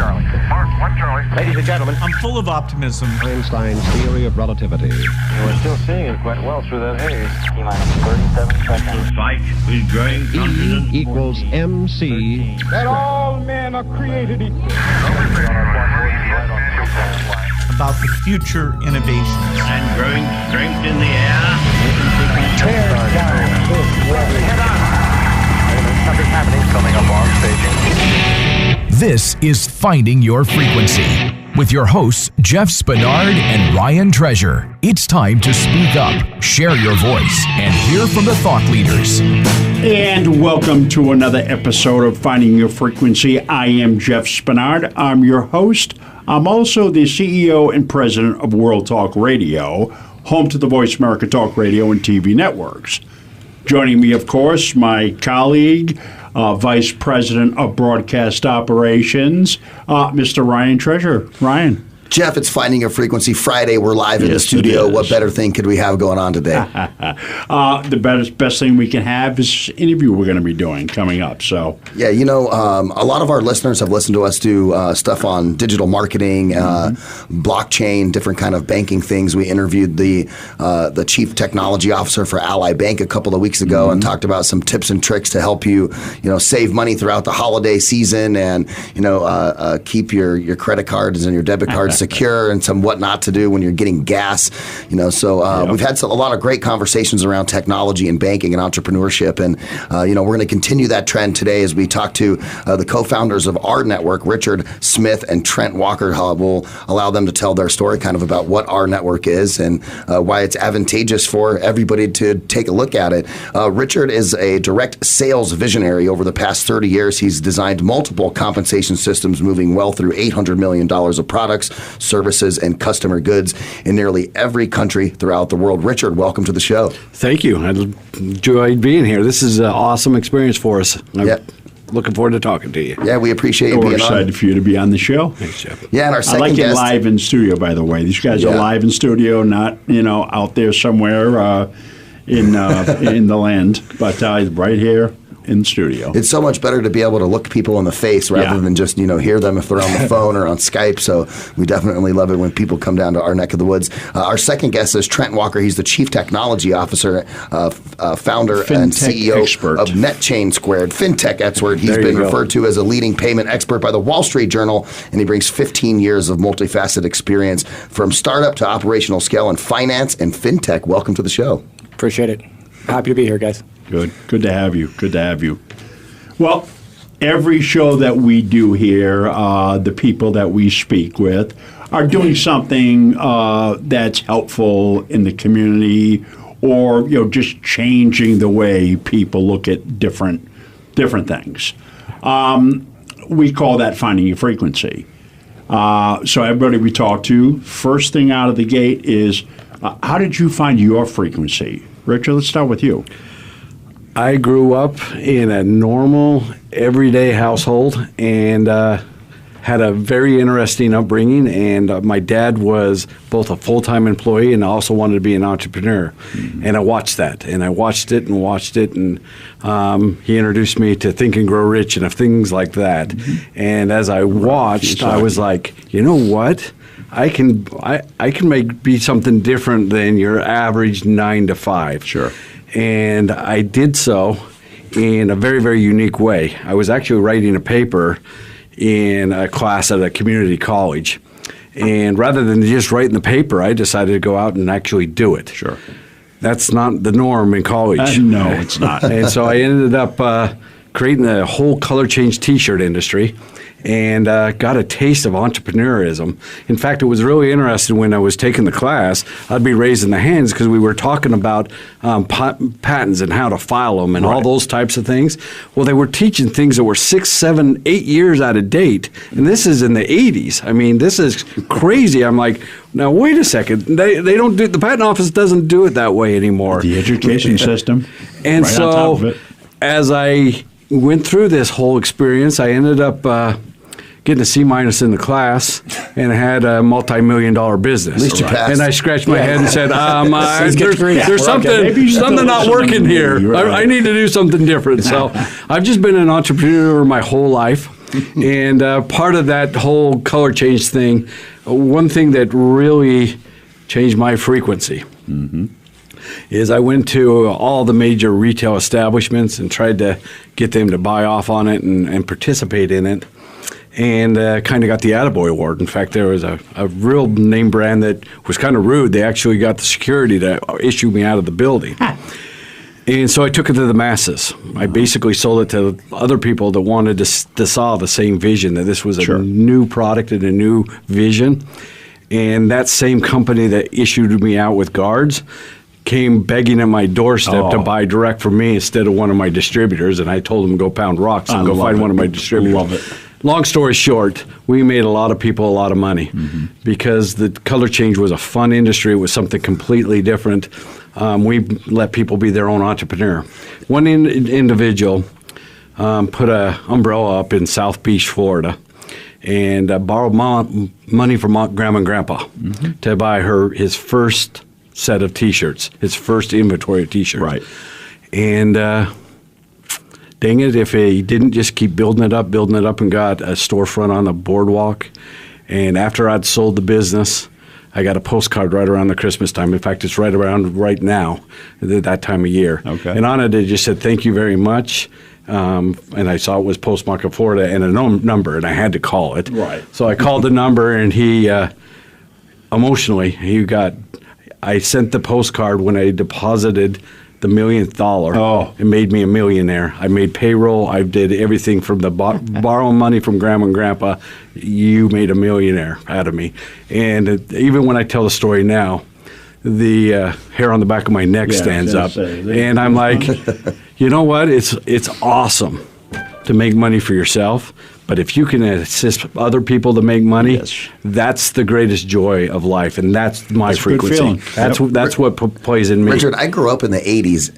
Charlie. Mark, 1 Charlie. Ladies and gentlemen, I'm full of optimism. Einstein's theory of relativity. We're still seeing it quite well through that haze. T-minus 37 seconds. The fight is growing confident. E equals MC. That all men are created equal. About the future innovations. And growing strength in the air. Tear down this world. Something happening coming up on staging. This is Finding Your Frequency with your hosts, Jeff Spinard and Ryan Treasure. It's time to speak up, share your voice, and hear from the thought leaders. And welcome to another episode of Finding Your Frequency. I am Jeff Spinard. I'm your host. I'm also the CEO and president of World Talk Radio, home to the Voice America Talk Radio and TV networks. Joining me, of course, my colleague, Vice President of Broadcast Operations, Mr. Ryan Treasure. Ryan. Jeff, it's Finding Your Frequency Friday. We're live in the studio. What better thing could we have going on today? The best thing we can have is an interview we're going to be doing coming up. So yeah, you know, a lot of our listeners have listened to us do stuff on digital marketing, blockchain, different kind of banking things. We interviewed the chief technology officer for Ally Bank a couple of weeks ago and talked about some tips and tricks to help you, save money throughout the holiday season and keep your credit cards and your debit cards secure and some what not to do when you're getting gas. We've had a lot of great conversations around technology and banking and entrepreneurship, and we're going to continue that trend today as we talk to the co-founders of our network, Richard Smith and Trent Walker. We'll allow them to tell their story kind of about what our network is and why it's advantageous for everybody to take a look at it. Richard is a direct sales visionary. Over the past 30 years, he's designed multiple compensation systems moving well through $800 million of products, services, and customer goods in nearly every country throughout the world. Richard, welcome to the show. Thank you. I enjoyed being here. This is an awesome experience for us. I'm looking forward to talking to you. Yeah, we appreciate you being on. We're excited for you to be on the show. Thanks, Jeff. Yeah, and our second I like guest, it live in studio, by the way. These guys are live in studio, not out there somewhere in the land, but right here in studio. It's so much better to be able to look people in the face rather than just hear them if they're on the phone or on Skype. So we definitely love it when people come down to our neck of the woods. Our second guest is Trent Walker. He's the Chief Technology Officer, founder and CEO of NetChain Squared, fintech expert. He's been referred to as a leading payment expert by the Wall Street Journal, and he brings 15 years of multifaceted experience from startup to operational scale in finance and fintech. Welcome to the show. Appreciate it. Happy to be here, guys. Good to have you. Good to have you. Well, every show that we do here, the people that we speak with are doing something that's helpful in the community, or just changing the way people look at different things. We call that finding your frequency. So everybody we talk to, first thing out of the gate is, how did you find your frequency? Richard, let's start with you. I grew up in a normal, everyday household and had a very interesting upbringing. And my dad was both a full-time employee and also wanted to be an entrepreneur. Mm-hmm. And I watched that. And I watched it. And he introduced me to Think and Grow Rich and things like that. Mm-hmm. And as I watched, I was like, you know what? I can be something different than your average 9 to 5. Sure. And I did so in a very, very unique way. I was actually writing a paper in a class at a community college. And rather than just writing the paper, I decided to go out and actually do it. Sure. That's not the norm in college. No, it's not. And so I ended up creating a whole color change T-shirt industry and got a taste of entrepreneurism. In fact, it was really interesting when I was taking the class, I'd be raising the hands because we were talking about patents and how to file them and all those types of things. Well, they were teaching things that were 6, 7, 8 years out of date, and this is in the 80s. I mean, this is crazy. I'm like, now, wait a second. They don't do, the patent office doesn't do it that way anymore. The education system, and right so, on top of it. As I went through this whole experience, I ended up getting a C- in the class and had a multi-million-dollar business. At least you passed. And I scratched my head and said, there's something not working here. I need to do something different. So I've just been an entrepreneur my whole life. And part of that whole color change thing, one thing that really changed my frequency is I went to all the major retail establishments and tried to get them to buy off on it and participate in it. And kind of got the Attaboy Award. In fact, there was a real name brand that was kind of rude. They actually got the security to issue me out of the building. And so I took it to the masses. I basically sold it to other people that wanted to saw the same vision, that this was a new product and a new vision. And that same company that issued me out with guards came begging at my doorstep to buy direct from me instead of one of my distributors. And I told them to go pound rocks and go find one of my distributors. Love it. Long story short, we made a lot of people a lot of money because the color change was a fun industry. It was something completely different. We let people be their own entrepreneur. One individual put an umbrella up in South Beach, Florida, and borrowed money from Grandma and Grandpa to buy his first set of T-shirts, his first inventory of T-shirts. Right. And dang it, if he didn't just keep building it up, and got a storefront on the boardwalk. And after I'd sold the business, I got a postcard right around the Christmas time. In fact, it's right around right now, at that time of year. Okay. And on it, it just said, "Thank you very much." And I saw it was postmarked Florida and a number, and I had to call it. Right. So I called the number, and he, emotionally, I sent the postcard when I deposited the $1,000,000th. It made me a millionaire. I made payroll. I did everything from the borrowing money from Grandma and Grandpa. You made a millionaire out of me. And even when I tell the story now, the hair on the back of my neck stands up. And I'm like, you know what? It's awesome to make money for yourself. But if you can assist other people to make money, that's the greatest joy of life, and that's my frequency. That's what plays in me. Richard, I grew up in the 80s,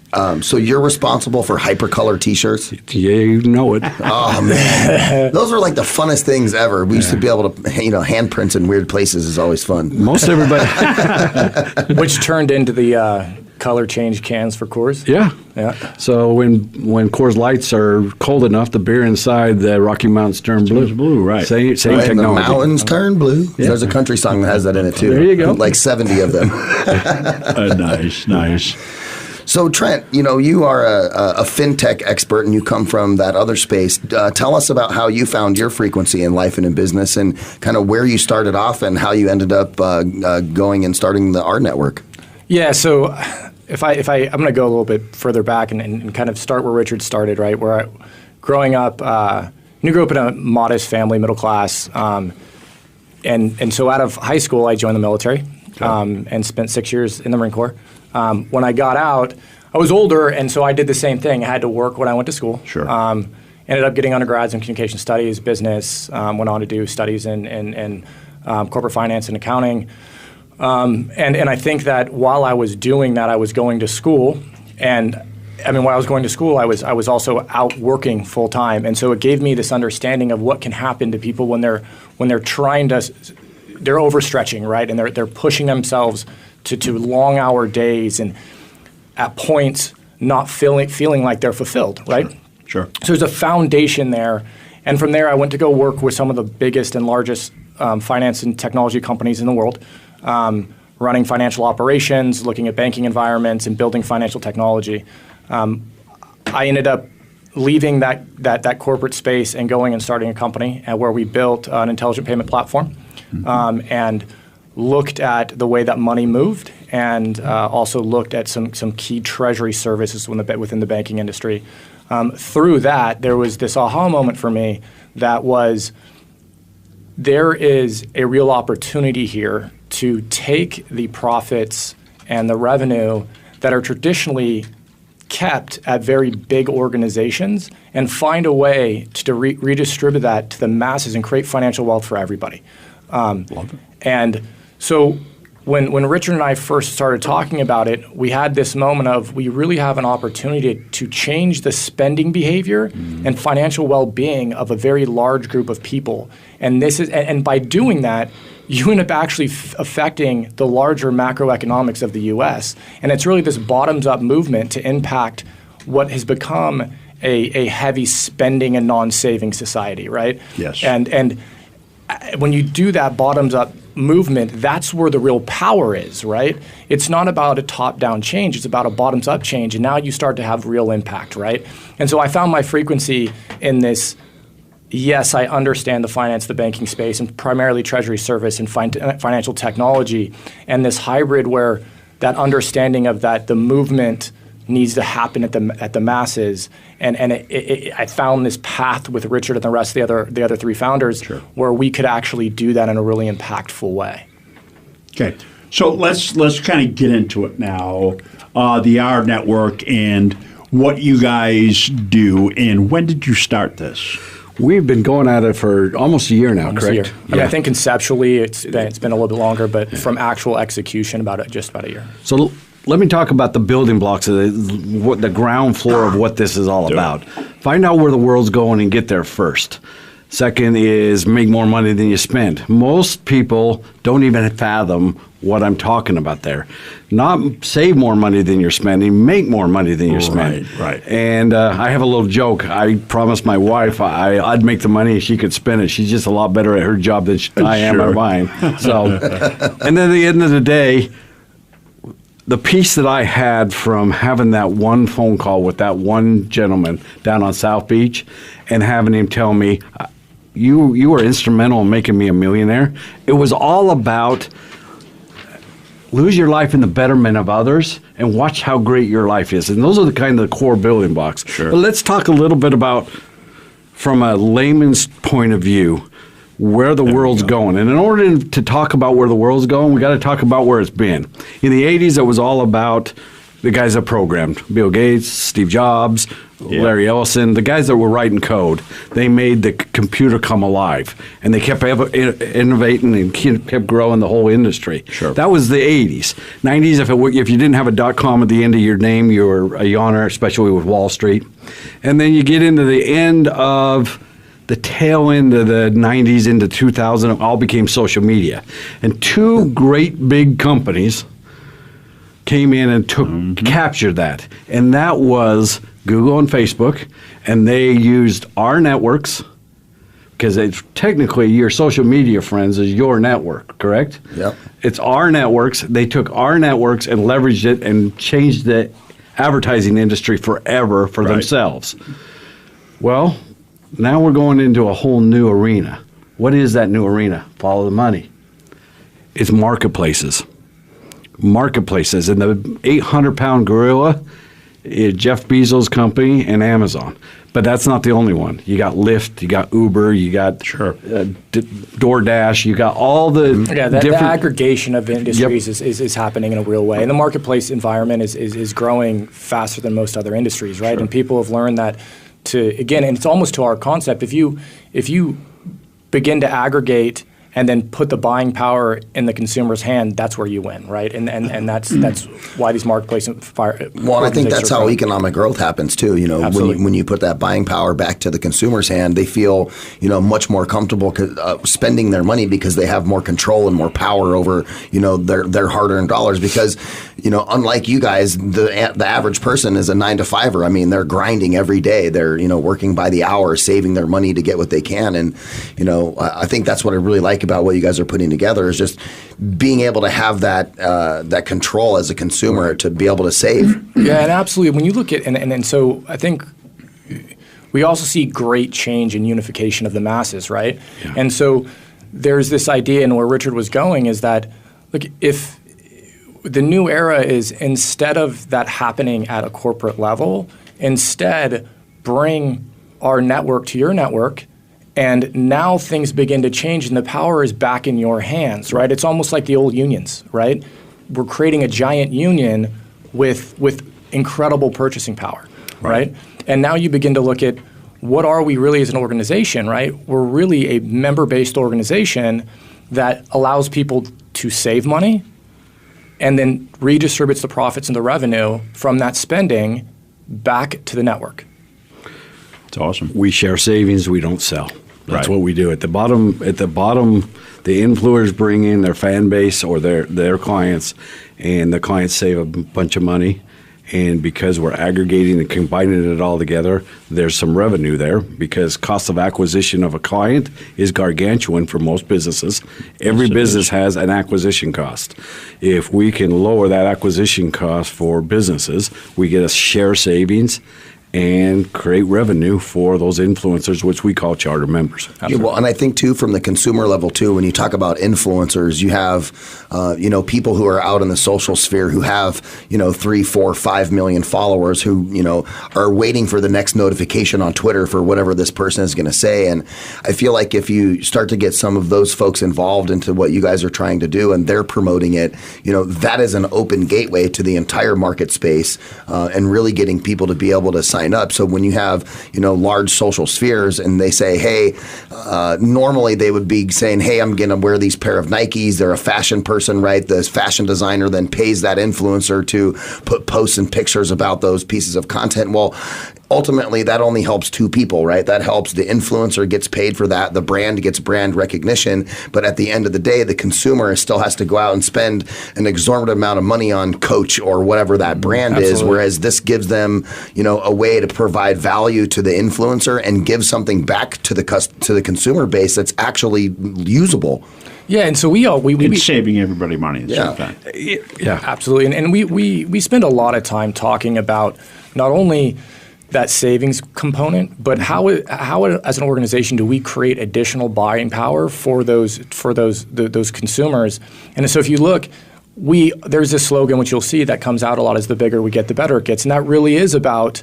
so you're responsible for hypercolor T-shirts? Yeah, you know it. Oh, man. Those were like the funnest things ever. We used to be able to, handprints in weird places is always fun. Most everybody. Which turned into the color change cans for Coors. Yeah. So when Coors Lights are cold enough, the beer inside the Rocky Mountains turn blue. Blue, right. Same Right, technology. the mountains turn blue. Yeah. There's a country song that has that in it, too. There you go. Like 70 of them. Nice. So, Trent, you are a fintech expert and you come from that other space. Tell us about how you found your frequency in life and in business and kind of where you started off and how you ended up going and starting the R Network. Yeah, so I'm going to go a little bit further back and kind of start where Richard started, right? Where growing up, grew up in a modest family, middle class, and so out of high school, I joined the military and spent 6 years in the Marine Corps. When I got out, I was older, and so I did the same thing. I had to work when I went to school. Sure. Ended up getting undergrads in communication studies, business, went on to do studies in corporate finance and accounting. And I think that while I was doing that, I was going to school, and while I was going to school, I was also out working full time, and so it gave me this understanding of what can happen to people when they're overstretching, right, and they're pushing themselves to long hour days, and at points not feeling like they're fulfilled, right? Sure. So there's a foundation there, and from there I went to go work with some of the biggest and largest finance and technology companies in the world. Running financial operations, looking at banking environments, and building financial technology. I ended up leaving that corporate space and going and starting a company where we built an intelligent payment platform and looked at the way that money moved and also looked at some key treasury services within the banking industry. Through that, there was this aha moment for me that was there is a real opportunity here to take the profits and the revenue that are traditionally kept at very big organizations and find a way to redistribute that to the masses and create financial wealth for everybody. Love it. And so when Richard and I first started talking about it, we had this moment of we really have an opportunity to change the spending behavior and financial well-being of a very large group of people. And by doing that, you end up actually affecting the larger macroeconomics of the U.S. And it's really this bottoms-up movement to impact what has become a heavy spending and non-saving society, right? Yes. And when you do that bottoms-up movement, that's where the real power is, right? It's not about a top-down change. It's about a bottoms-up change, and now you start to have real impact, right? And so I found my frequency in this. Yes, I understand the finance, the banking space, and primarily treasury service and financial technology, and this hybrid where that understanding of that the movement needs to happen at the masses, and I found this path with Richard and the rest of the other three founders where we could actually do that in a really impactful way. Okay, so let's kind of get into it now. The R Network and what you guys do, and when did you start this? We've been going at it for almost a year now, Almost correct? a year. I mean, I think conceptually it's been a little bit longer, but from actual execution, just about a year. So let me talk about the building blocks of the ground floor of what this is all about. Find out where the world's going and get there first. Second is make more money than you spend. Most people don't even fathom what I'm talking about there. Not save more money than you're spending, make more money than you're spending. Right. And I have a little joke. I promised my wife I'd make the money and she could spend it. She's just a lot better at her job than I am at mine. So, and then at the end of the day, the piece that I had from having that one phone call with that one gentleman down on South Beach and having him tell me, you were instrumental in making me a millionaire. It was all about lose your life in the betterment of others and watch how great your life is. And those are the kind of the core building blocks. Sure. But let's talk a little bit about, from a layman's point of view, where the world's going. And in order to talk about where the world's going, we got to talk about where it's been. In the 80s, it was all about the guys that programmed. Bill Gates, Steve Jobs, Larry Ellison, the guys that were writing code. They made the computer come alive. And they kept innovating and kept growing the whole industry. Sure. That was the 80s. 90s, if you didn't have a .com at the end of your name, you were a yawner, especially with Wall Street. And then you get into the end of the tail end of the 90s into 2000, it all became social media. And two great big companies came in and captured that. And that was Google and Facebook. And they used our networks, because technically your social media friends is your network, correct? Yep. It's our networks. They took our networks and leveraged it and changed the advertising industry forever for themselves. Well, now we're going into a whole new arena. What is that new arena? Follow the money. It's marketplaces. Marketplaces. And the 800-pound gorilla is Jeff Bezos' company and Amazon. But that's not the only one. You got Lyft, you got Uber, you got DoorDash, you got all the the aggregation of industries is happening in a real way. And the marketplace environment is growing faster than most other industries, right? And people have learned that and it's almost to our concept. If you begin to aggregate and then put the buying power in the consumer's hand, that's where you win, right? And that's why these marketplace Well, I think that's how economic growth happens too. You know, when you put that buying power back to the consumer's hand, they feel much more comfortable spending their money because they have more control and more power over their hard-earned dollars. Because unlike you guys, the average person is a 9-to-5er. I mean, they're grinding every day. They're working by the hour, saving their money to get what they can. And I think that's what I really like about what you guys are putting together is just being able to have that control as a consumer to be able to save. Yeah, and absolutely. When you look at and so I think we also see great change in unification of the masses, right? Yeah. And so there's this idea, and where Richard was going is that look, if the new era is instead of that happening at a corporate level, instead bring our network to your network. And now things begin to change and the power is back in your hands, right? It's almost like the old unions, right? We're creating a giant union with incredible purchasing power, right? And now you begin to look at what are we really as an organization, right? We're really a member-based organization that allows people to save money and then redistributes the profits and the revenue from that spending back to the network. It's awesome. We share savings, we don't sell. That's what we do. At the bottom, the influencers bring in their fan base or their clients, and the clients save a bunch of money, And because we're aggregating and combining it all together, there's some revenue there because cost of acquisition of a client is gargantuan for most businesses. Every business has an acquisition cost. If we can lower that acquisition cost for businesses, we get a share savings and create revenue for those influencers, which we call charter members. Yeah, well, and I think too, from the consumer level too, when you talk about influencers, you have, people who are out in the social sphere who have, 3, 4, 5 million followers who, are waiting for the next notification on Twitter for whatever this person is going to say. And I feel like if you start to get some of those folks involved into what you guys are trying to do and they're promoting it, that is an open gateway to the entire market space and really getting people to be able to sign up. So when you have, large social spheres and they say, hey, normally they would be saying, hey, I'm going to wear these pair of Nikes. They're a fashion person, right? The fashion designer then pays that influencer to put posts and pictures about those pieces of content. Well, ultimately, that only helps two people, right? That helps the influencer gets paid for that. The brand gets brand recognition. But at the end of the day, the consumer still has to go out and spend an exorbitant amount of money on Coach or whatever that brand is, whereas this gives them, a way to provide value to the influencer and give something back to the consumer base that's actually usable. Yeah, and so we saving everybody money at the same time. Yeah, absolutely. And we spend a lot of time talking about not only that savings component, but how as an organization do we create additional buying power for those consumers? And so if you look, there's this slogan which you'll see that comes out a lot: is the bigger we get, the better it gets, and that really is about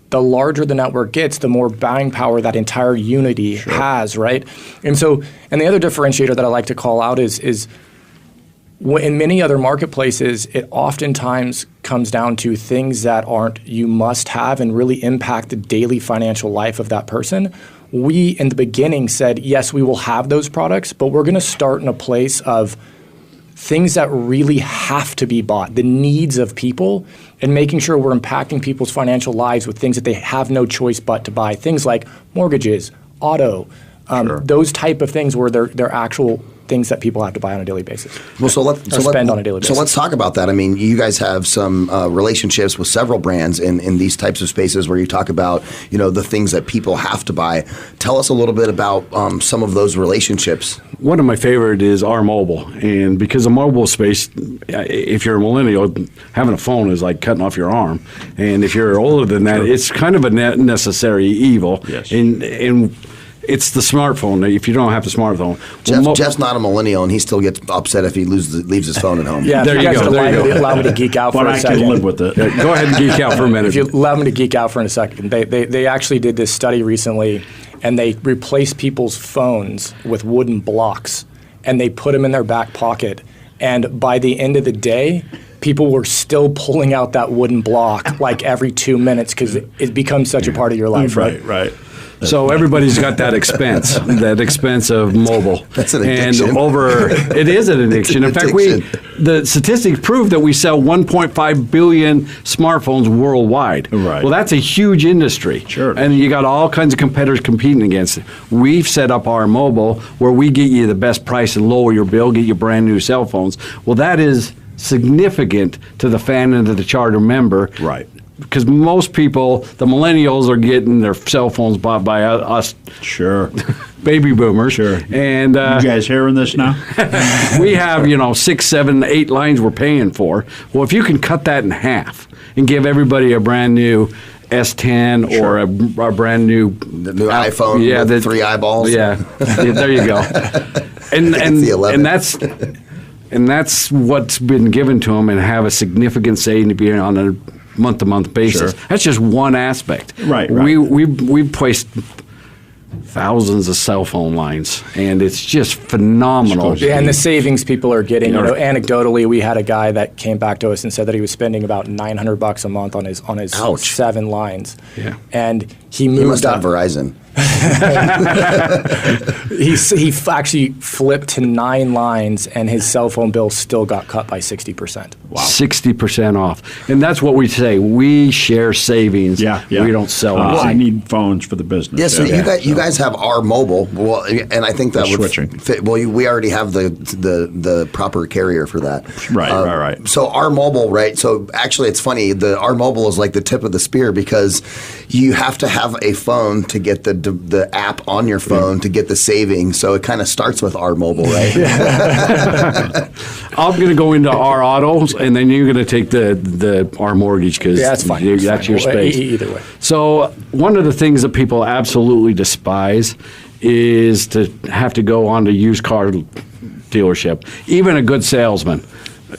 the larger the network gets, the more buying power that entire unity has, right? And so, and the other differentiator that I like to call out is in many other marketplaces, it oftentimes comes down to things that aren't you must have and really impact the daily financial life of that person. We, in the beginning, said, yes, we will have those products, but we're going to start in a place of things that really have to be bought, the needs of people, and making sure we're impacting people's financial lives with things that they have no choice but to buy. Things like mortgages, auto, those type of things where they're actual things that people have to buy on a daily basis. Well, spend on a daily basis. So let's talk about that. I mean, you guys have some relationships with several brands in these types of spaces where you talk about, the things that people have to buy. Tell us a little bit about some of those relationships. One of my favorite is our mobile, and because the mobile space, if you're a millennial, having a phone is like cutting off your arm, and if you're older than that, it's kind of a necessary evil. Yes. And it's the smartphone. If you don't have the smartphone, Jeff's not a millennial, and he still gets upset if he leaves his phone at home. Yeah, there you go. Allow me to geek out for a second. But I can live with it. Go ahead and geek out for a minute. If you allow me to geek out for a second, they actually did this study recently, and they replaced people's phones with wooden blocks, and they put them in their back pocket. And by the end of the day, people were still pulling out that wooden block like every 2 minutes because it becomes such a part of your life, right? Right. So everybody's got that expense of mobile. That's an addiction. And it is an addiction. In fact, the statistics prove that we sell 1.5 billion smartphones worldwide. Right. Well, that's a huge industry. Sure. And you got all kinds of competitors competing against it. We've set up our mobile where we get you the best price and lower your bill, get you brand new cell phones. Well, that is significant to the fan and to the charter member. Right. Because most people, the millennials, are getting their cell phones bought by us. Sure. Baby boomers. Sure. And you guys hearing this now? we have, 6, 7, 8 lines we're paying for. Well, if you can cut that in half and give everybody a brand new S10 or a brand new iPhone with 3 eyeballs. Yeah, there you go. And that's what's been given to them, and have a significant say to be on a month-to-month basis. Sure. That's just one aspect. Right. We've placed thousands of cell phone lines, and it's just phenomenal. Yeah, and the savings people are getting. Anecdotally, we had a guy that came back to us and said that he was spending about $900 a month on his 7 lines. Yeah. And He moved He must have up. Verizon. He actually flipped to 9 lines, and his cell phone bill still got cut by 60%. Wow. 60% off. And that's what we say. We share savings. Yeah. We don't sell I anything. need phones for the business. Yeah, so you guys have our mobile, well, and I think that We're would switching. fit. Well, we already have the proper carrier for that. Right. So our mobile, right? So actually, it's funny. Our mobile is like the tip of the spear because you have to have a phone to get the app on your phone to get the savings. So it kind of starts with our mobile, right? I'm going to go into our autos, and then you're going to take the our mortgage because that's fine. That's your space. Either way. So one of the things that people absolutely despise is to have to go on to used car dealership. Even a good salesman.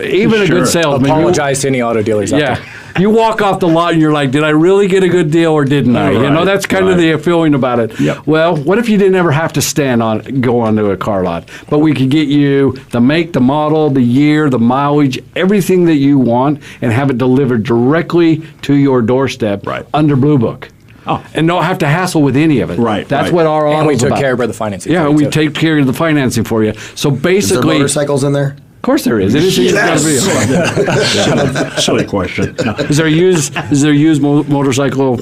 Even a Sure. good salesman. Apologize to any auto dealers out there. You walk off the lot and you're like, did I really get a good deal or didn't I? You know, Right, that's kind of the feeling about it. Yep. Well, what if you didn't ever have to go onto a car lot? But we could get you the make, the model, the year, the mileage, everything that you want and have it delivered directly to your doorstep under Blue Book. Oh. And don't have to hassle with any of it. Right, That's right. what our And we auto's took about. care of the financing. Yeah, for you, we too. take care of the financing for you. So Is there basically, of motorcycles in there? course there is. Anything Yes! that's gotta be. Silly question. No. Is there a used motorcycle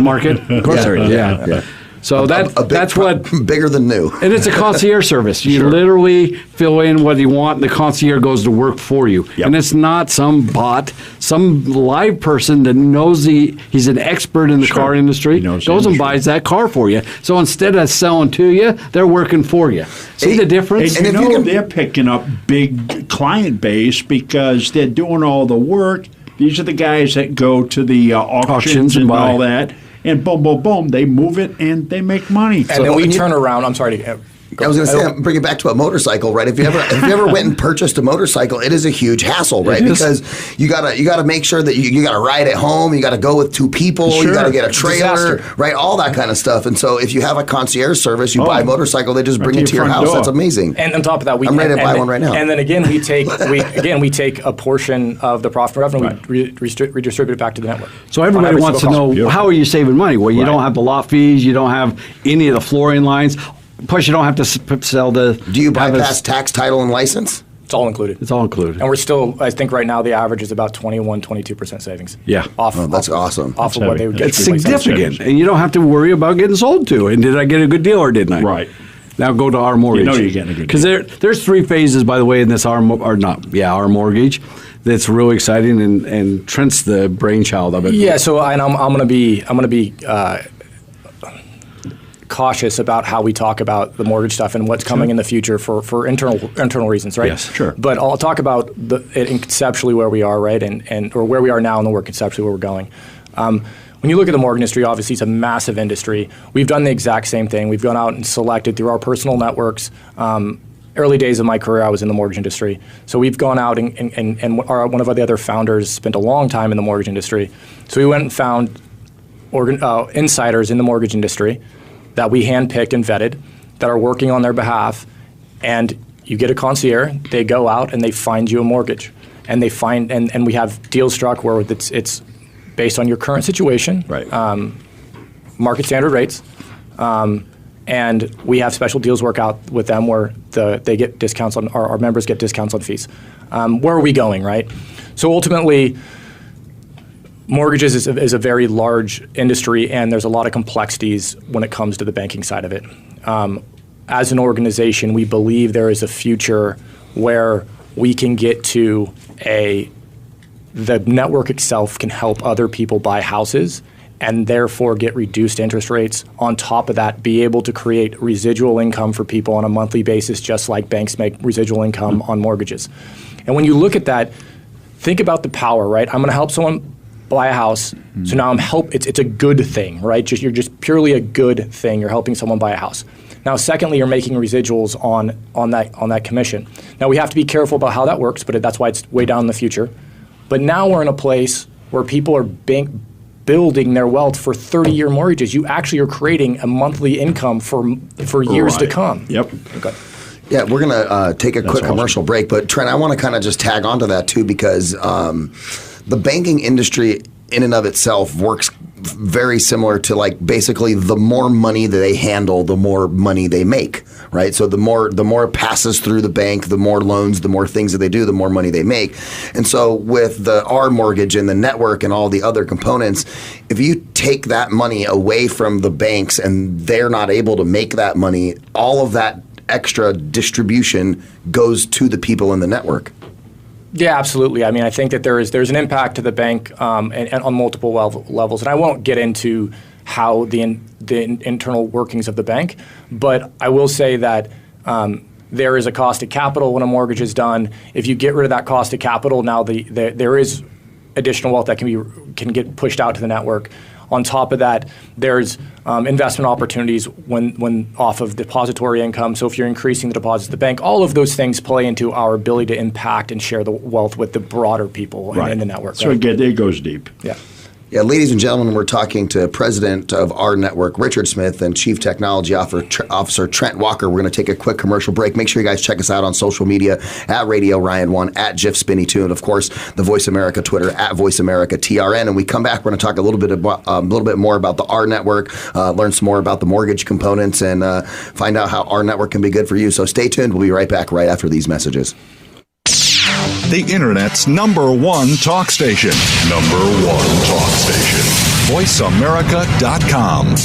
market? Of course there is. Yeah. So that's what. Bigger than new. And it's a concierge service. You literally fill in what you want, and the concierge goes to work for you. Yep. And it's not some bot, some live person that knows he's an expert in the car industry, He knows the goes and industry. buys that car for you. So instead of selling to you, they're working for you. See the difference? And if you you know can- they're picking up big client base because they're doing all the work. These are the guys that go to the auctions and buy. all that. And boom, boom, boom, they move it and they make money. And then we turn around. I'm sorry to. I was going to say, bring it back to a motorcycle, right? If you ever went and purchased a motorcycle, it is a huge hassle, right? It is. Because you gotta make sure that you gotta ride it home, you gotta go with 2 people, you Sure. gotta get a trailer, Disaster. right? All that kind of stuff. And so if you have a concierge service, you buy a motorcycle, they just Right bring to it to your your front house. door. That's amazing. And on top of that, I'm ready to buy one right now. And then again, we take a portion of the profit revenue, we redistribute it back to the network. So On everybody every wants to single know, cost. how are you saving money? Well, you Right. don't have the lot fees, you don't have any of the flooring lines. Plus, you don't have to sell the. Do you have a- bypass tax, title, and license? It's all included. It's all included. And we're still, I think right now the average is about 22% savings. Yeah. Off, Oh, that's awesome. Off of what they would get. It's to replace that. significant, and you don't have to worry about getting sold to. And did I get a good deal or didn't I? Right. Now go to our mortgage. You know you're getting a good Because there's 3 phases, by the way, in this our mortgage. That's really exciting, and Trent's the brainchild of it. Yeah. So I'm gonna be cautious about how we talk about the mortgage stuff and what's coming in the future for internal reasons, right? Yes, sure. But I'll talk about conceptually where we are, right, and or where we are now in the work, conceptually where we're going. When you look at the mortgage industry, obviously it's a massive industry. We've done the exact same thing. We've gone out and selected through our personal networks. Early days of my career, I was in the mortgage industry. So we've gone out and one of the other founders spent a long time in the mortgage industry. So we went and found insiders in the mortgage industry that we handpicked and vetted that are working on their behalf. And you get a concierge, they go out and they find you a mortgage. And they find, and we have deals struck where it's based on your current situation, Right. Market standard rates. And we have special deals work out with them where they get discounts on, our members get discounts on fees. Where are we going, right? So ultimately, mortgages is a very large industry, and there's a lot of complexities when it comes to the banking side of it. As an organization, we believe there is a future where we can get to the network itself can help other people buy houses and therefore get reduced interest rates. On top of that, be able to create residual income for people on a monthly basis, just like banks make residual income on mortgages. And when you look at that, think about the power, right? I'm going to help someone buy a house, so now it's a good thing, right? You're just purely a good thing. You're helping someone buy a house. Now, secondly, you're making residuals on that commission. Now, we have to be careful about how that works, but that's why it's way down in the future. But now we're in a place where people are building their wealth for 30-year mortgages. You actually are creating a monthly income for years to Right. come. Yep. Okay. Yeah, we're going to take a quick awesome. commercial break, but Trent, I want to kind of just tag onto that too because the banking industry in and of itself works very similar to like basically the more money that they handle, the more money they make, right? So the more it passes through the bank, the more loans, the more things that they do, the more money they make. And so with the R mortgage and the network and all the other components, if you take that money away from the banks and they're not able to make that money, all of that extra distribution goes to the people in the network. Yeah, absolutely. I mean, I think that there's an impact to the bank and on multiple levels, and I won't get into how the internal workings of the bank, but I will say that there is a cost of capital when a mortgage is done. If you get rid of that cost of capital, now there is additional wealth that can get pushed out to the network. On top of that, there's investment opportunities when off of depository income. So if you're increasing the deposits to the bank, all of those things play into our ability to impact and share the wealth with the broader people in the network. So it goes deep. Yeah. Yeah, ladies and gentlemen, we're talking to President of our network, Richard Smith, and Chief Technology Officer Trent Walker. We're going to take a quick commercial break. Make sure you guys check us out on social media at Radio Ryan1, at Jiff Spinney 2, and of course the Voice America Twitter at Voice America TRN. And we come back, we're going to talk a little bit more about the R network, learn some more about the mortgage components, and find out how our network can be good for you. So stay tuned. We'll be right back right after these messages. The Internet's #1 talk station. #1 talk station. VoiceAmerica.com.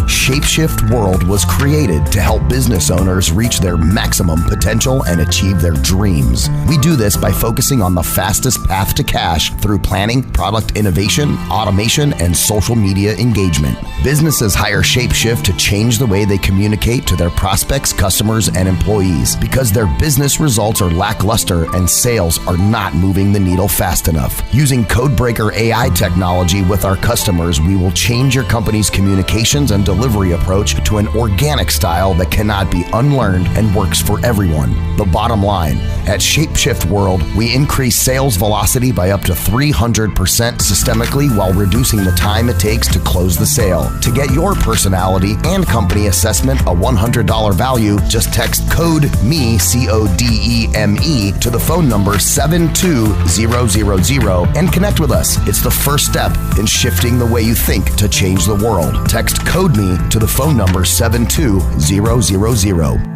Shapeshift World was created to help business owners reach their maximum potential and achieve their dreams. We do this by focusing on the fastest path to cash through planning, product innovation, automation, and social media engagement. Businesses hire Shapeshift to change the way they communicate to their prospects, customers, and employees because their business results are lackluster and sales are not moving the needle fast enough. Using Codebreaker AI technology with our customers, we will change your company's communications and delivery approach to an organic style that cannot be unlearned and works for everyone. The bottom line, at Shapeshift World, we increase sales velocity by up to 300% systemically while reducing the time it takes to close the sale. To get your personality and company assessment a $100 value, just text code MEE, C-O-D-E-M-E, to the phone number 72000 and connect with us. It's the first step in shifting the way you think to change the world. Text code MEE to the phone number 72000.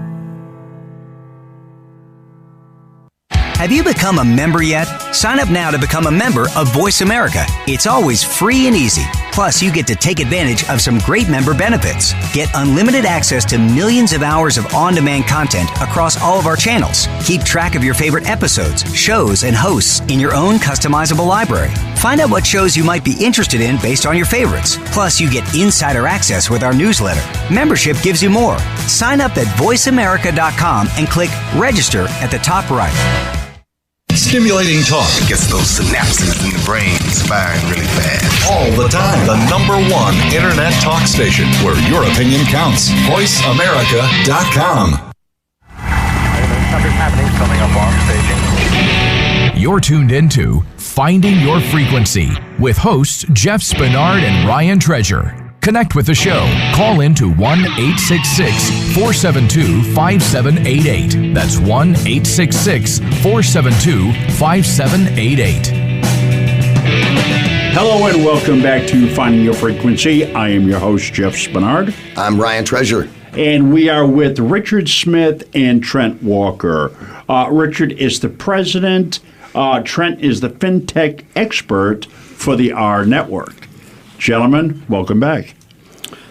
Have you become a member yet? Sign up now to become a member of Voice America. It's always free and easy. Plus, you get to take advantage of some great member benefits. Get unlimited access to millions of hours of on-demand content across all of our channels. Keep track of your favorite episodes, shows, and hosts in your own customizable library. Find out what shows you might be interested in based on your favorites. Plus, you get insider access with our newsletter. Membership gives you more. Sign up at voiceamerica.com and click register at the top right. Stimulating talk. It gets those synapses in the brain firing really fast. All the time. The #1 Internet talk station where your opinion counts. VoiceAmerica.com. Something's happening coming up on station. You're tuned into Finding Your Frequency with hosts Jeff Spinard and Ryan Treasure. Connect with the show. Call in to 1-866-472-5788. That's 1-866-472-5788. Hello and welcome back to Finding Your Frequency. I am your host, Jeff Spinard. I'm Ryan Treasure. And we are with Richard Smith and Trent Walker. Richard is the president. Trent is the fintech expert for the R Network. Gentlemen, welcome back.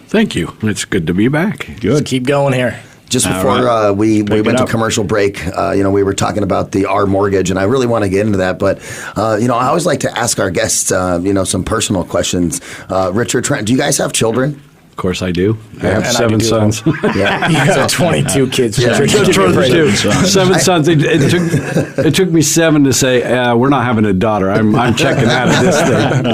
Thank you. It's good to be back. Good. Let's keep going here. Just before we went to commercial break, we were talking about the R mortgage, and I really want to get into that. But, I always like to ask our guests, some personal questions. Richard, Trent, do you guys have children? Of course I do. I have 7 sons. Yeah. You got 22 kids. Yeah. Just 22. 7 sons. It took me 7 to say, we're not having a daughter. I'm checking out of this thing.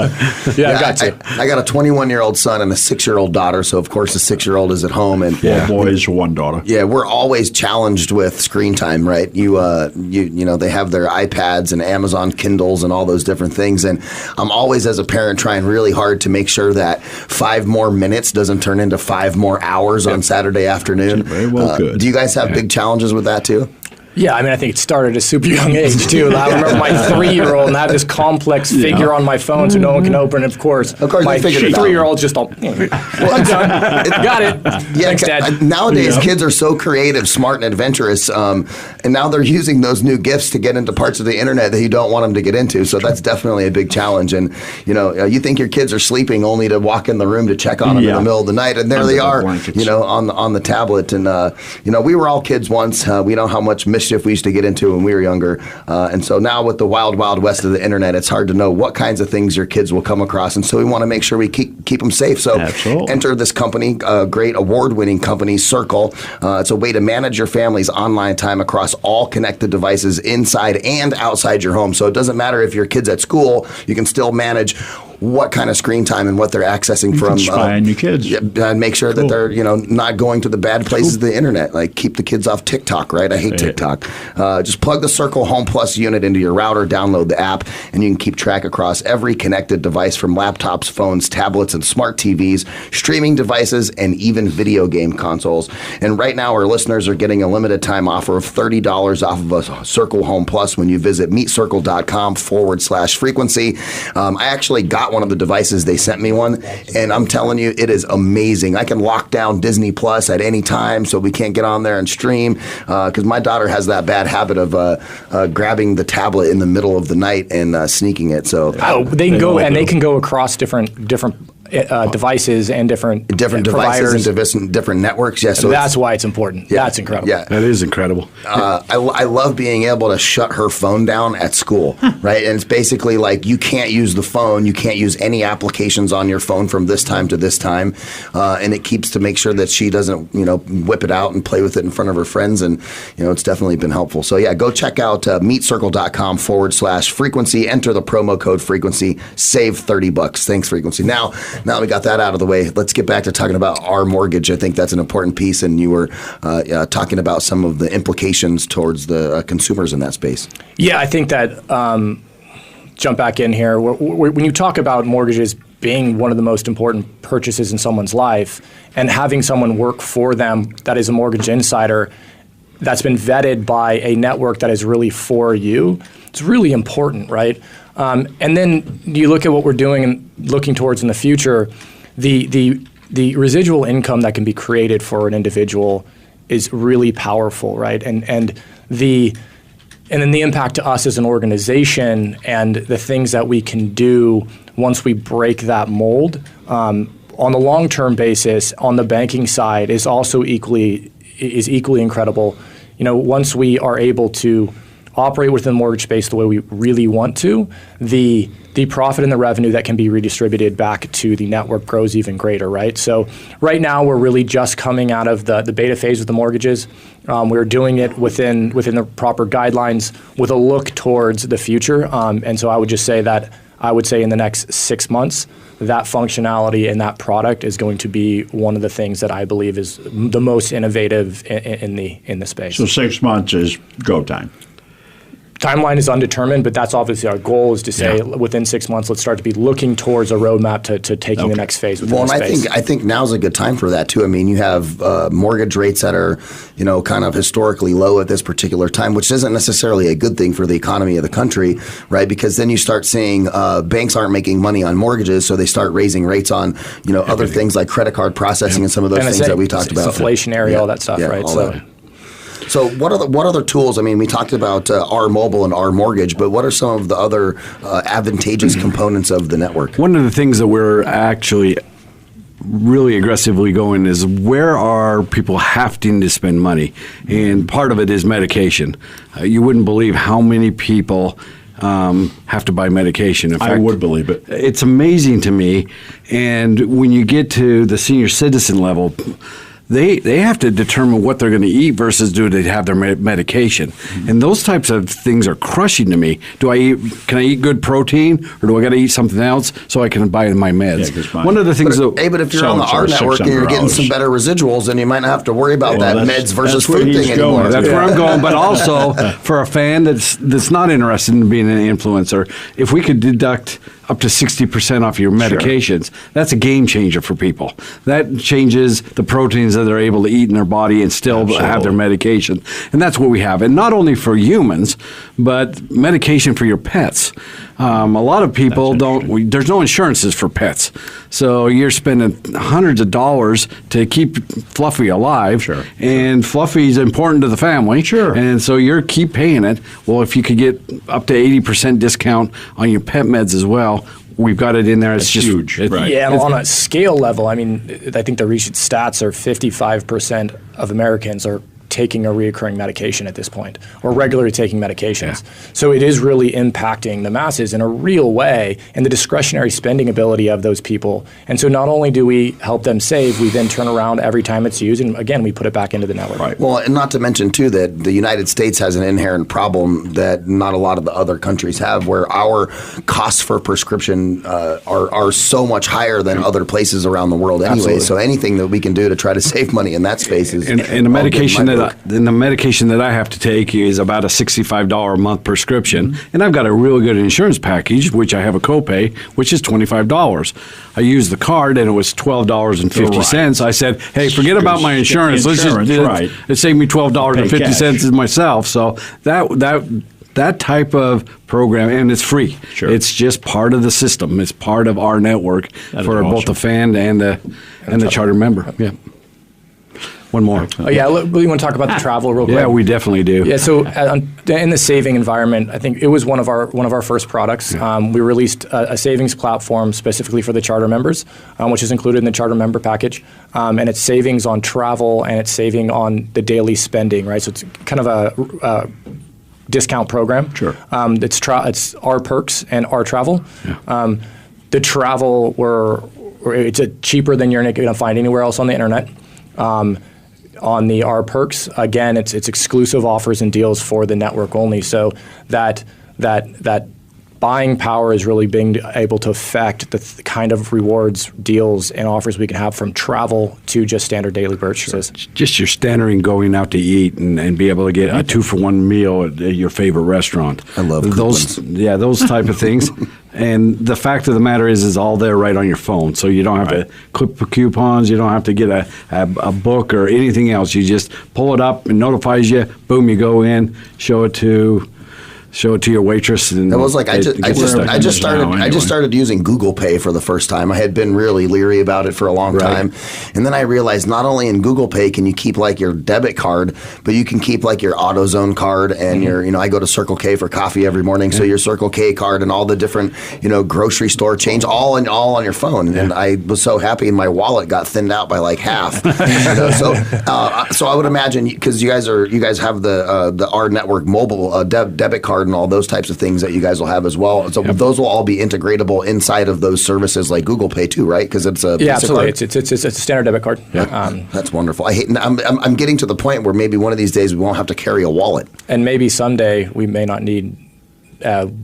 Yeah, I got you. I got a 21-year-old son and a 6-year-old daughter, so of course the 6-year-old is at home. And 4 boys, 1 daughter. Yeah, we're always challenged with screen time, right? They have their iPads and Amazon Kindles and all those different things, and I'm always, as a parent, trying really hard to make sure that 5 more minutes doesn't turn into 5 more hours on Saturday afternoon. Very well good. Do you guys have big challenges with that too? Yeah, I mean, I think it started at a super young age, too. I remember my 3-year-old and I have this complex figure on my phone so no one can open it. Of course my 3-year-old just all, I'm done. Got it. Yeah, Thanks, Dad. Nowadays, kids are so creative, smart, and adventurous, and now they're using those new gifts to get into parts of the internet that you don't want them to get into. So that's definitely a big challenge. And, you think your kids are sleeping only to walk in the room to check on them in the middle of the night, and there they are, on the tablet. And, we were all kids once. We know how much mischief we used to get into when we were younger. And so now with the wild, wild west of the internet, it's hard to know what kinds of things your kids will come across. And so we want to make sure we keep them safe. So enter this company, great award-winning company, Circle. It's a way to manage your family's online time across all connected devices inside and outside your home. So it doesn't matter if your kid's at school, you can still manage what kind of screen time and what they're accessing from. Spy on your kids. And make sure that they're not going to the bad places of the internet. Like keep the kids off TikTok, right? I hate TikTok. Just plug the Circle Home Plus unit into your router, download the app, and you can keep track across every connected device from laptops, phones, tablets, and smart TVs, streaming devices, and even video game consoles. And right now, our listeners are getting a limited time offer of $30 off of a Circle Home Plus when you visit meetcircle.com/frequency. I actually got one of the devices. They sent me one, and I'm telling you, it is amazing. I can lock down Disney Plus at any time so we can't get on there and stream, because my daughter has that bad habit of grabbing the tablet in the middle of the night and sneaking it. So they can go across different devices and different devices and different networks. Yeah, so that's why it's important. Yeah, that's incredible. Yeah, that is incredible. I love being able to shut her phone down at school, right? And it's basically like you can't use the phone, you can't use any applications on your phone from this time to this time, and it keeps to make sure that she doesn't whip it out and play with it in front of her friends, and it's definitely been helpful. So yeah, go check out meetcircle.com/frequency. Enter the promo code frequency, save $30. Thanks, Frequency. Now we got that out of the way, let's get back to talking about our mortgage. I think that's an important piece, and you were talking about some of the implications towards the consumers in that space. Yeah, I think that, jump back in here, when you talk about mortgages being one of the most important purchases in someone's life, and having someone work for them that is a mortgage insider that's been vetted by a network that is really for you, it's really important, right? And then you look at what we're doing and looking towards in the future, the residual income that can be created for an individual is really powerful, right? And then the impact to us as an organization and the things that we can do once we break that mold on the long-term basis on the banking side is also equally incredible. Once we are able to operate within the mortgage space the way we really want to, the profit and the revenue that can be redistributed back to the network grows even greater, right? So right now we're really just coming out of the beta phase of the mortgages. We're doing it within the proper guidelines with a look towards the future. And so I would just say that in the next 6 months, that functionality and that product is going to be one of the things that I believe is the most innovative in the space. So 6 months is go time. Timeline is undetermined, but that's obviously our goal is to say within 6 months, let's start to be looking towards a roadmap to taking the next phase within the space. I think now's a good time for that too. I mean, you have mortgage rates that are, kind of historically low at this particular time, which isn't necessarily a good thing for the economy of the country, right? Because then you start seeing banks aren't making money on mortgages, so they start raising rates on, other things like credit card processing and some of those things that we talked about. Inflationary, all that stuff, right? So what other tools? I mean, we talked about our mobile and our mortgage, but what are some of the other advantageous components of the network? One of the things that we're actually really aggressively going is where are people having to spend money? And part of it is medication. You wouldn't believe how many people have to buy medication. In fact, I would believe it. It's amazing to me. And when you get to the senior citizen level, they have to determine what they're going to eat versus do they have their medication. Mm-hmm. And those types of things are crushing to me. Can I eat good protein, or do I got to eat something else so I can buy my meds? One of the things but if you're on the R network and you're getting some better residuals, then you might not have to worry about that meds versus food thing anymore. That's where I'm going. But also for a fan that's not interested in being an influencer, if we could deduct up to 60% off your medications. That's a game changer for people. That changes the proteins that they're able to eat in their body and still have their medication. And that's what we have. And not only for humans, but medication for your pets. A lot of people there's no insurances for pets. So you're spending hundreds of dollars to keep Fluffy alive. And Fluffy's important to the family. And so you keep paying it. Well, if you could get up to 80% discount on your pet meds as well, we've got it in there. It's just huge. Yeah, and on a scale level, I mean, I think the recent stats are 55% of Americans are taking a reoccurring medication at this point, or regularly taking medications. So it is really impacting the masses in a real way and the discretionary spending ability of those people. And so not only do we help them save, we then turn around every time it's used, and again, we put it back into the network. Well, and not to mention, too, that the United States has an inherent problem that not a lot of the other countries have, where our costs for prescription are so much higher than other places around the world anyway. So anything that we can do to try to save money in that space is... And the medication that I have to take is about a $65 a month prescription, and I've got a really good insurance package, which I have a copay, which is $25. I used the card, and it was $12.50. I said, "Hey, forget about my insurance. Let's just it saved me $12.50 myself." So that type of program, and it's free. It's just part of the system. It's part of our network for both the fan and the charter member. Yeah. One more. Oh, yeah, we want to talk about the travel real quick. Yeah, we definitely do. Yeah, so in the saving environment, I think it was one of our first products. We released a savings platform specifically for the charter members, which is included in the charter member package, and it's savings on travel and it's saving on the daily spending, right? So it's kind of a discount program. It's our perks and our travel. The travel it's cheaper than you're going to find anywhere else on the internet. On the R Perks, again, it's exclusive offers and deals for the network only. So that buying power is really being able to affect the kind of rewards, deals, and offers we can have from travel to just standard daily purchases. Just your standard going out to eat and be able to get a 2-for-1 meal at your favorite restaurant. I love those. Yeah, those type of things. And the fact of the matter is all there right on your phone. So you don't have to clip coupons. You don't have to get a book or anything else. You just pull it up, it notifies you. Boom, you go in, show it to your waitress. And it was like I just started using Google Pay for the first time. I had been really leery about it for a long time, and then I realized not only in Google Pay can you keep like your debit card, but you can keep like your AutoZone card and your I go to Circle K for coffee every morning, so your Circle K card and all the different grocery store chains all on your phone. And I was so happy, and my wallet got thinned out by like half. So I would imagine, because you guys have the R Network mobile debit card and all those types of things that you guys will have as well. So those will all be integratable inside of those services like Google Pay too, right? Because it's a absolutely. It's a standard debit card. That's wonderful. I'm getting to the point where maybe one of these days we won't have to carry a wallet, and maybe someday we may not need.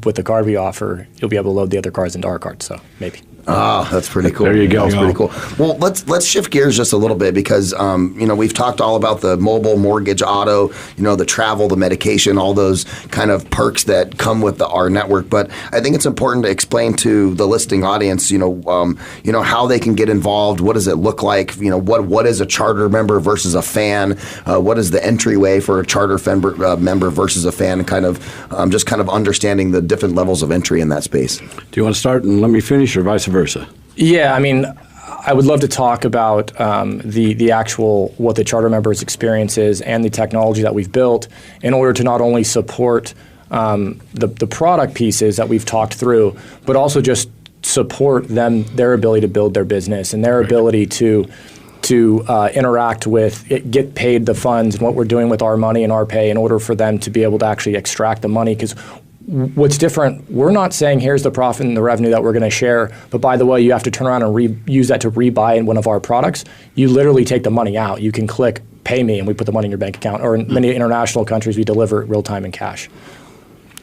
With the card we offer, you'll be able to load the other cards into our card. So maybe. Ah, that's pretty cool. There you go. That's pretty cool. Well, let's shift gears just a little bit, because we've talked all about the mobile, mortgage, auto, the travel, the medication, all those kind of perks that come with the R network. But I think it's important to explain to the listening audience, how they can get involved. What does it look like? What is a charter member versus a fan? What is the entryway for a charter member versus a fan? Just kind of understanding the different levels of entry in that space. Do you want to start and let me finish, or vice versa? Yeah, I mean, I would love to talk about the actual what the charter members' experience is and the technology that we've built in order to not only support the product pieces that we've talked through, but also just support their ability to build their business and their ability to interact with get paid the funds and what we're doing with our money and our pay in order for them to be able to actually extract the money. Because what's different, we're not saying here's the profit and the revenue that we're going to share, but by the way, you have to turn around and use that to rebuy in one of our products. You literally take the money out. You can click pay me and we put the money in your bank account. Or in many international countries, we deliver it real time in cash.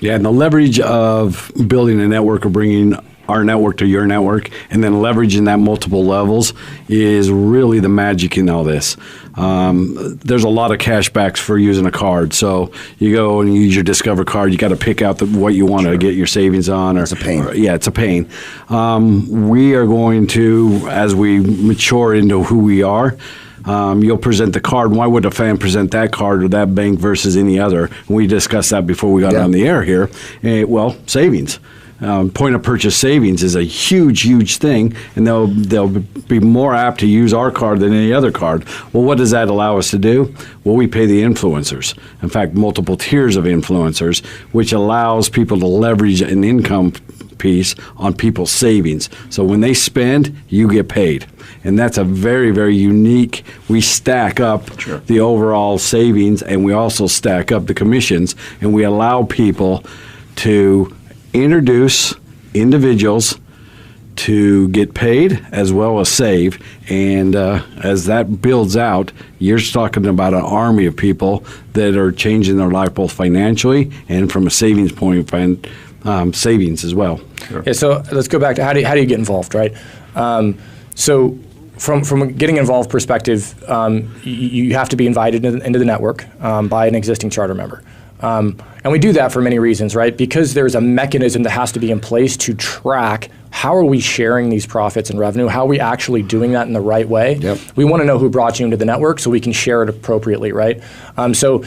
Yeah, and the leverage of building a network or bringing our network to your network and then leveraging that multiple levels is really the magic in all this. There's a lot of cashbacks for using a card. So you go and you use your Discover card, you got to pick out what you want to get your savings on. It's a pain. It's a pain. We are going to, as we mature into who we are, you'll present the card. Why would a fan present that card or that bank versus any other? We discussed that before we got on the air here. Well, savings. Point of purchase savings is a huge, huge thing, and they'll be more apt to use our card than any other card. Well, what does that allow us to do? Well, we pay the influencers. In fact, multiple tiers of influencers, which allows people to leverage an income piece on people's savings. So when they spend, you get paid. And that's a very, very unique. We stack up the overall savings, and we also stack up the commissions, and we allow people to introduce individuals to get paid as well as save. And as that builds out, you're talking about an army of people that are changing their life both financially and from a savings point of view, savings as well. Yeah, so let's go back to how do you get involved, right? So from a getting involved perspective, you have to be invited into the network by an existing charter member. And we do that for many reasons, right? Because there's a mechanism that has to be in place to track how are we sharing these profits and revenue, how are we actually doing that in the right way. Yep. We want to know who brought you into the network so we can share it appropriately, right? So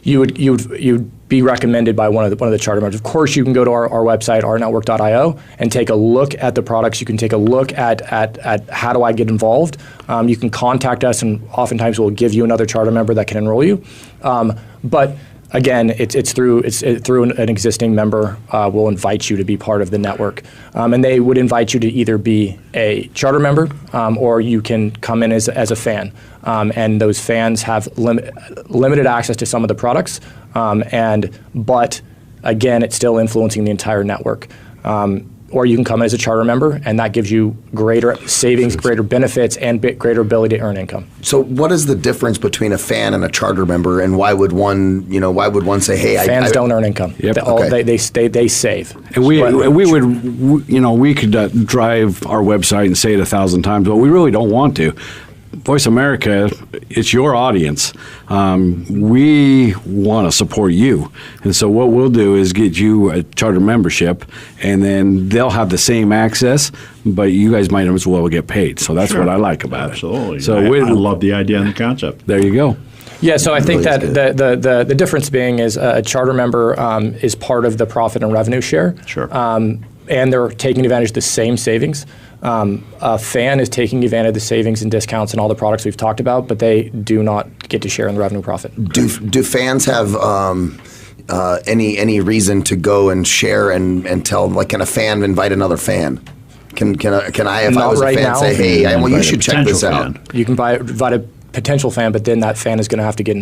you'd be recommended by one of the charter members. Of course, you can go to our website, ournetwork.io, and take a look at the products. You can take a look at how do I get involved. You can contact us, and oftentimes we'll give you another charter member that can enroll you. But again, it's through an existing member will invite you to be part of the network, and they would invite you to either be a charter member or you can come in as a fan. And those fans have limited access to some of the products, but again, it's still influencing the entire network. Or you can come in as a charter member, and that gives you greater savings, greater benefits, and greater ability to earn income. So, what is the difference between a fan and a charter member, and why would one say, "Hey, fans don't earn income. Yep. They save." And we could drive our website and say it 1,000 times, but we really don't want to. Voice America, it's your audience. We want to support you. And so what we'll do is get you a charter membership, and then they'll have the same access, but you guys might as well get paid. So that's what I like about it. Absolutely. So I love the idea and the concept. There you go. Yeah, so I think that the difference being is a charter member is part of the profit and revenue share. Sure. And they're taking advantage of the same savings. A fan is taking advantage of the savings and discounts and all the products we've talked about, but they do not get to share in the revenue profit. Do fans have any reason to go and share and tell? Like, can a fan invite another fan? Can I, if I was a fan, say, hey, you should check this out? You can invite a potential fan, but then that fan is going to have to get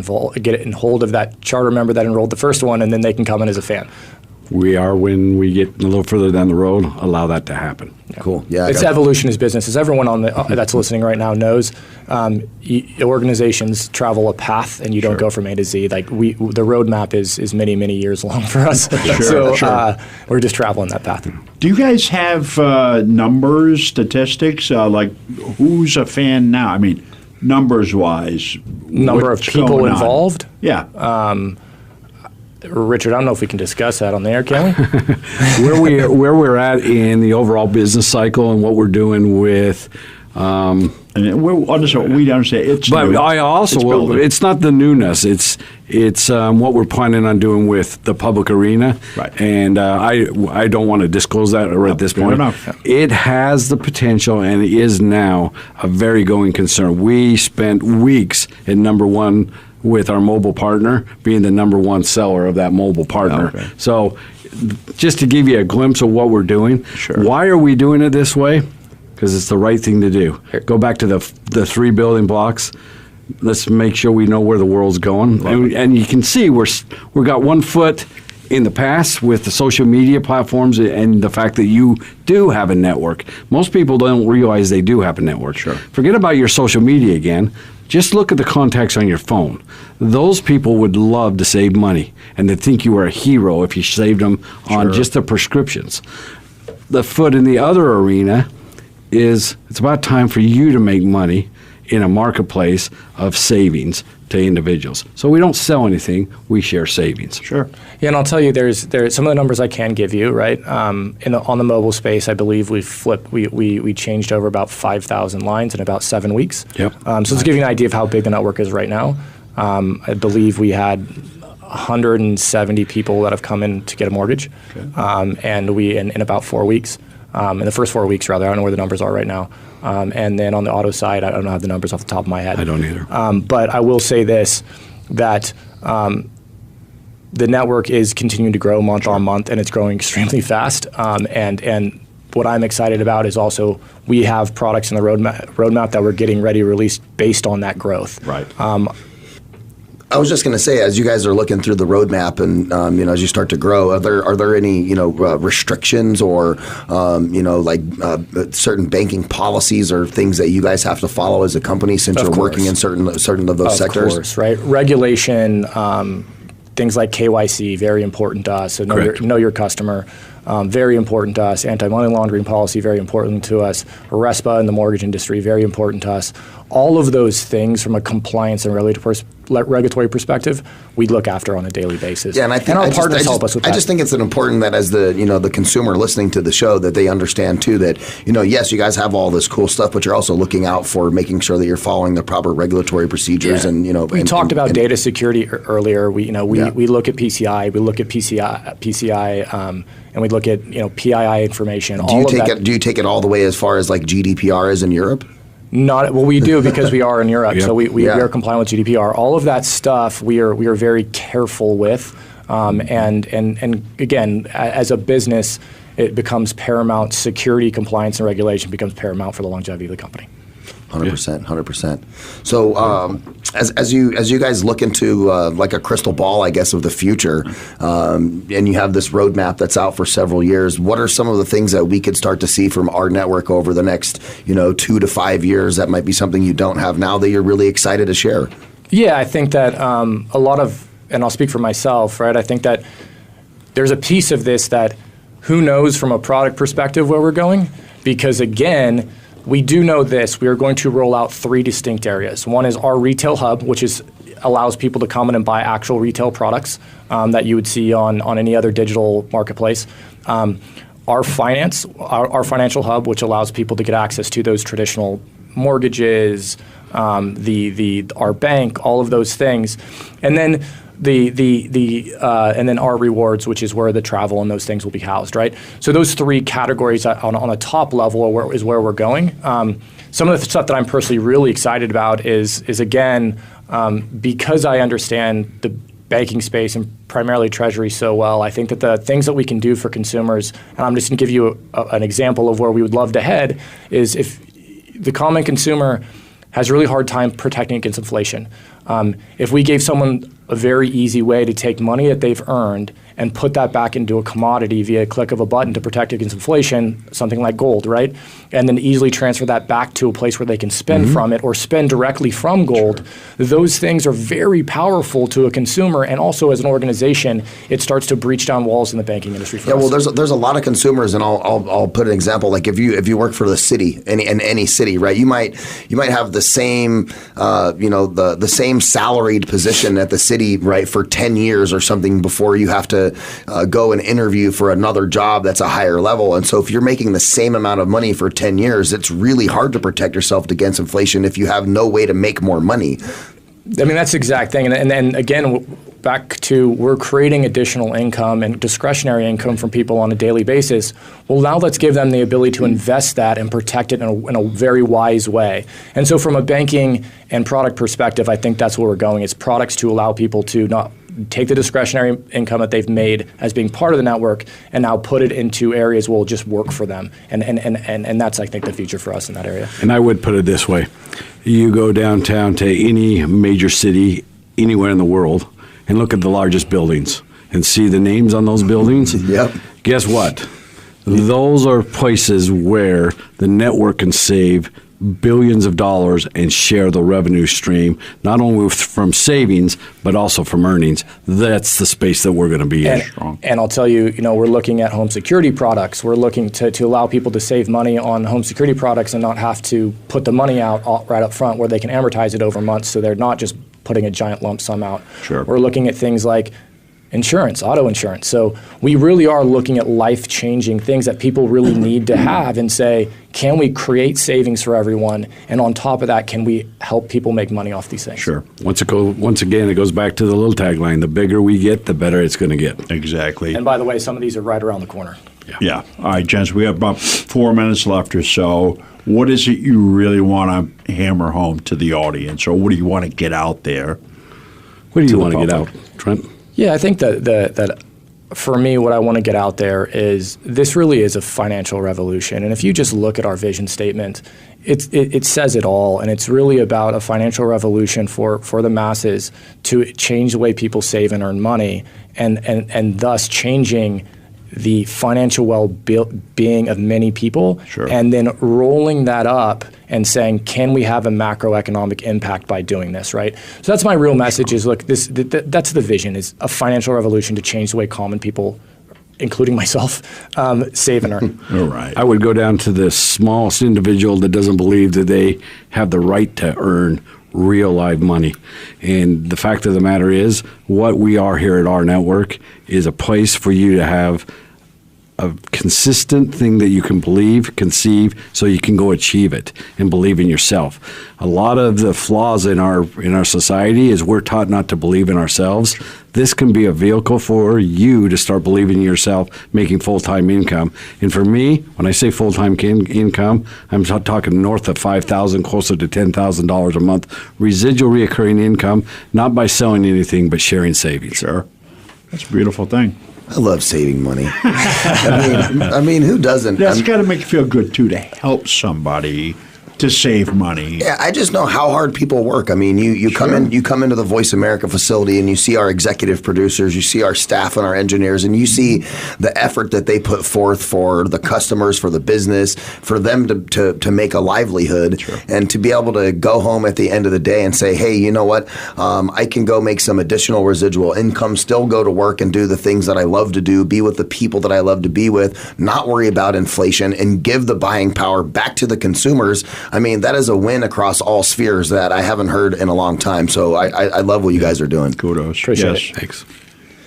in hold of that charter member that enrolled the first one, and then they can come in as a fan. We are, when we get a little further down the road, allow that to happen. Yeah. Cool. Yeah, it's evolution is business. As everyone that's listening right now knows, organizations travel a path, and you don't go from A to Z. Like the roadmap is many, many years long for us. We're just traveling that path. Do you guys have numbers, statistics, like who's a fan now? I mean, numbers-wise. Number of people involved? Yeah. Richard, I don't know if we can discuss that on the air, can we? where we're at in the overall business cycle and what we're doing with. And we understand it's. But new. I also it's not the newness. It's what we're planning on doing with the public arena. Right. And I don't want to disclose that at this point. Enough. It has the potential, and it is now a very going concern. We spent weeks at number one with our mobile partner, being the number one seller of that mobile partner. Okay. So just to give you a glimpse of what we're doing, why are we doing it this way? Because it's the right thing to do. Go back to the 3 building blocks. Let's make sure we know where the world's going. And you can see we've got 1 foot in the past with the social media platforms and the fact that you do have a network. Most people don't realize they do have a network. Sure. Forget about your social media again. Just look at the contacts on your phone. Those people would love to save money, and they think you were a hero if you saved them on just the prescriptions. The foot in the other arena is it's about time for you to make money in a marketplace of savings to individuals. So we don't sell anything, we share savings. Sure. Yeah, and I'll tell you, there's some of the numbers I can give you, right? On the mobile space, I believe we changed over about 5,000 lines in about 7 weeks. Yep. So to give you an idea of how big the network is right now, I believe we had 170 people that have come in to get a mortgage, and we in about 4 weeks. In the first 4 weeks, rather. I don't know where the numbers are right now. And then on the auto side, I don't have the numbers off the top of my head. I don't either. But I will say this, that the network is continuing to grow month on month, and it's growing extremely fast. And what I'm excited about is also we have products in the roadmap that we're getting ready to release based on that growth. Right. I was just going to say, as you guys are looking through the roadmap and as you start to grow, are there any restrictions or certain banking policies or things that you guys have to follow as a company since you're working in certain of those sectors? Of course, right. Regulation, things like KYC, very important to us. So know your customer. Very important to us. Anti-money laundering policy, very important to us. RESPA in the mortgage industry, very important to us. All of those things from a compliance and regulatory perspective, we look after on a daily basis. Yeah, and I think our partners help us with that. I just think it's important that as the consumer listening to the show that they understand too that yes, you guys have all this cool stuff, but you're also looking out for making sure that you're following the proper regulatory procedures. And we talked about data security earlier. We look at PCI, we look at PCI. And we look at PII information. Do you take it all the way as far as like GDPR is in Europe? We do because we are in Europe, so we are compliant with GDPR. All of that stuff we are very careful with, and again, as a business, it becomes paramount. Security, compliance, and regulation becomes paramount for the longevity of the company. 100%. So as you guys look into like a crystal ball, I guess, of the future, and you have this roadmap that's out for several years, what are some of the things that we could start to see from our network over the next 2 to 5 years that might be something you don't have now that you're really excited to share? Yeah, I think that a lot of, and I'll speak for myself, right? I think that there's a piece of this that who knows from a product perspective where we're going, because again, we do know this. We are going to roll out 3 distinct areas. One is our retail hub, which allows people to come in and buy actual retail products that you would see on any other digital marketplace. Our financial hub, which allows people to get access to those traditional mortgages, our bank, all of those things, and then and then our rewards, which is where the travel and those things will be housed, right? So those 3 categories on a top level is where we're going. Some of the stuff that I'm personally really excited about is again, because I understand the banking space and primarily treasury so well, I think that the things that we can do for consumers, and I'm just going to give you an example of where we would love to head, is if the common consumer has a really hard time protecting against inflation. If we gave someone a very easy way to take money that they've earned and put that back into a commodity via a click of a button to protect against inflation, something like gold, right? And then easily transfer that back to a place where they can spend from it or spend directly from gold. Sure. Those things are very powerful to a consumer, and also as an organization, it starts to breach down walls in the banking industry for us. Well, there's a lot of consumers, and I'll put an example. Like if you work for the city, in any city, right? You might have the same the same salaried position at the city, right, for 10 years or something before you have to go and interview for another job that's a higher level. And so if you're making the same amount of money for 10 years, it's really hard to protect yourself against inflation if you have no way to make more money. I mean, that's the exact thing. And again, back to we're creating additional income and discretionary income from people on a daily basis. Well, now let's give them the ability to invest that and protect it in a very wise way. And so from a banking and product perspective, I think that's where we're going. It's products to allow people to not take the discretionary income that they've made as being part of the network and now put it into areas where it'll just work for them. And that's, I think, the future for us in that area. And I would put it this way. You go downtown to any major city anywhere in the world and look at the largest buildings and see the names on those buildings. Yep. Guess what? Those are places where the network can save billions of dollars and share the revenue stream, not only from savings, but also from earnings. That's the space that we're going to be in. And I'll tell you, we're looking at home security products. We're looking to allow people to save money on home security products and not have to put the money out right up front, where they can amortize it over months, so they're not just putting a giant lump sum out. Sure. We're looking at things like insurance, auto insurance. So we really are looking at life-changing things that people really need to have and say, can we create savings for everyone? And on top of that, can we help people make money off these things? Sure. Once again, it goes back to the little tagline: the bigger we get, the better it's going to get. Exactly. And by the way, some of these are right around the corner. Yeah. All right, gents, we have about 4 minutes left or so. What is it you really want to hammer home to the audience, or what do you want to get out there? What do you want to get out, Trent? Yeah, I think that for me, what I want to get out there is this really is a financial revolution. And if you just look at our vision statement, it says it all. And it's really about a financial revolution for the masses to change the way people save and earn money, and thus changing the financial well-being of many people, Sure. and then rolling that up and saying, can we have a macroeconomic impact by doing this, right? So that's my real message is, look, that's the vision, is a financial revolution to change the way common people, including myself, save and earn. All right. I would go down to the smallest individual that doesn't believe that they have the right to earn real live money. And the fact of the matter is, what we are here at our network is a place for you to have a consistent thing that you can believe, conceive, so you can go achieve it and believe in yourself. A lot of the flaws in our society is we're taught not to believe in ourselves. This can be a vehicle for you to start believing in yourself, making full-time income. And for me, when I say full-time income, I'm talking north of $5,000, closer to $10,000 a month. Residual reoccurring income, not by selling anything, but sharing savings. Sure. That's a beautiful thing. I love saving money. I mean, who doesn't? That's got to make you feel good, too, to help somebody to save money. Yeah, I just know how hard people work. I mean, you come into the Voice America facility and you see our executive producers, you see our staff and our engineers, and you see the effort that they put forth for the customers, for the business, for them to make a livelihood, Sure. and to be able to go home at the end of the day and say, hey, you know what? I can go make some additional residual income, still go to work and do the things that I love to do, be with the people that I love to be with, not worry about inflation, and give the buying power back to the consumers. I mean, that is a win across all spheres that I haven't heard in a long time. So I love what you guys are doing. Kudos. Appreciate it. Thanks.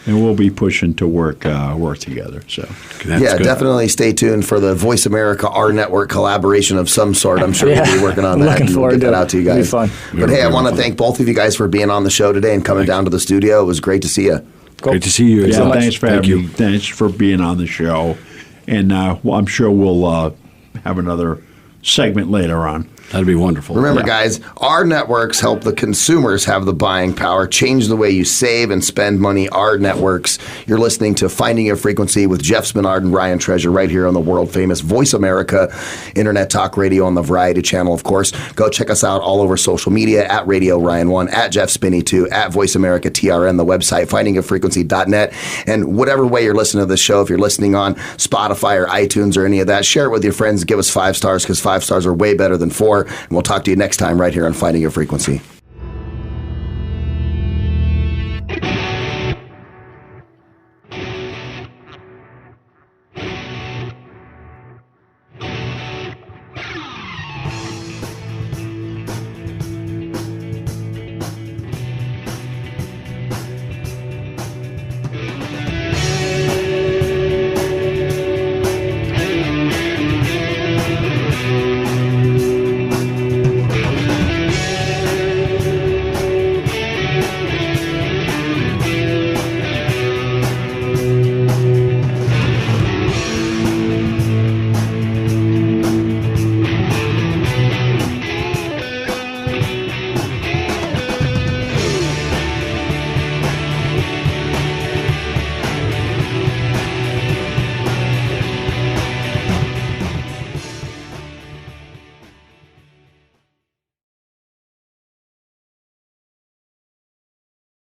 And we'll be pushing to work together. So That's good. Definitely stay tuned for the Voice America Our Network collaboration of some sort. I'm sure we'll be working on that. Looking forward we'll get to that it. out to you It'll be guys. fun. But hey, I want to thank both of you guys for being on the show today and coming down to the studio. It was great to see you. Cool. Great to see you. yeah, So much. thanks for Thank having you. me. Thanks for being on the show. And I'm sure we'll have another segment later on. That'd be wonderful. Remember, guys, our networks help the consumers have the buying power, change the way you save and spend money. Our networks. You're listening to Finding Your Frequency with Jeff Spinard and Ryan Treasure right here on the world-famous Voice America Internet Talk Radio on the Variety Channel, of course. Go check us out all over social media, at Radio Ryan1, at Jeff Spinney 2, at Voice America TRN, the website, findingyourfrequency.net. And whatever way you're listening to this show, if you're listening on Spotify or iTunes or any of that, share it with your friends. Give us 5 stars, because 5 stars are way better than 4. And we'll talk to you next time right here on Finding Your Frequency.